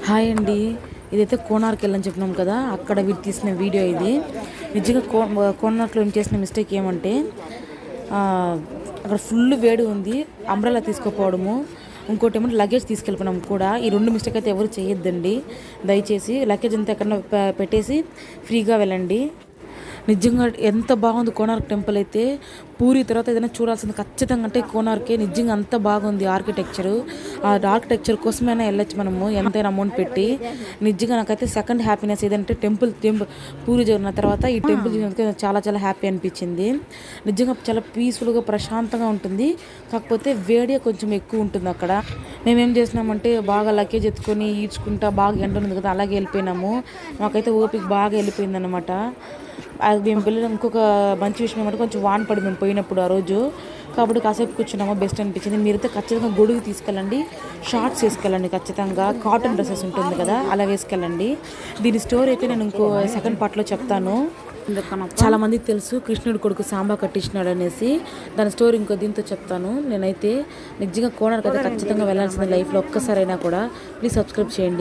Hi అండి. ఇదైతే కోనార్క్ వెళ్ళని చెప్పినాం కదా, అక్కడ వీరు తీసిన వీడియో ఇది. నిజంగా కోనార్క్లో ఏం చేసిన మిస్టేక్ ఏమంటే అక్కడ ఫుల్ వేడి ఉంది, అంబ్రెల్లా తీసుకోపోవడము. ఇంకోటి ఏమంటే లగేజ్ తీసుకెళ్ళిపోయినాం కూడా. ఈ రెండు మిస్టేక్ అయితే ఎవరు చేయొద్దండి దయచేసి. లగేజ్ అంతా ఎక్కడ పెట్టేసి ఫ్రీగా వెళ్ళండి. నిజంగా ఎంత బాగుంది కోనార్క్ టెంపుల్ అయితే. పూరి తర్వాత ఏదైనా చూడాల్సింది ఖచ్చితంగా అంటే కోనార్కే. నిజంగా అంత బాగుంది ఆర్కిటెక్చరు. ఆ ఆర్కిటెక్చర్ కోసమైనా వెళ్ళొచ్చు మనము, ఎంతైనా అమౌంట్ పెట్టి. నిజంగా నాకైతే సెకండ్ హ్యాపీనెస్ ఏదంటే టెంపుల్ పూరి జరిగిన తర్వాత ఈ టెంపుల్ చూసినందుకు చాలా చాలా హ్యాపీ అనిపించింది. నిజంగా చాలా పీస్ఫుల్గా ప్రశాంతంగా ఉంటుంది. కాకపోతే వేడి కొంచెం ఎక్కువ ఉంటుంది అక్కడ. మేమేం చేసినామంటే బాగా లగేజ్ ఎత్తుకొని ఈడ్చుకుంటా, బాగా ఎండ ఉంది కదా అలాగే వెళ్ళిపోయినాము. మాకైతే ఓపిక బాగా వెళ్ళిపోయింది అనమాట. అది మేము వెళ్ళిన ఇంకొక మంచి విషయం ఏమంటే కొంచెం వాన పడి మేము పోయినప్పుడు ఆ రోజు, కాబట్టి కాసేపు కూర్చున్నామో బెస్ట్ అనిపించింది. మీరైతే ఖచ్చితంగా గొడుగు తీసుకెళ్ళండి, షార్ట్స్ వేసుకెళ్ళండి, ఖచ్చితంగా కాటన్ డ్రెస్సెస్ ఉంటుంది కదా అలా వేసుకెళ్ళండి. దీని స్టోరీ అయితే నేను ఇంకో సెకండ్ పార్ట్లో చెప్తాను. చాలా మందికి తెలుసు కృష్ణుడు కొడుకు సాంబా కట్టించినాడు అనేసి. దాని స్టోరీ ఇంకో దీంతో చెప్తాను. నేనైతే నిజంగా కోనార్క్ అయితే ఖచ్చితంగా వెళ్ళాల్సింది లైఫ్లో ఒక్కసారైనా కూడా. ప్లీజ్ సబ్స్క్రైబ్ చేయండి.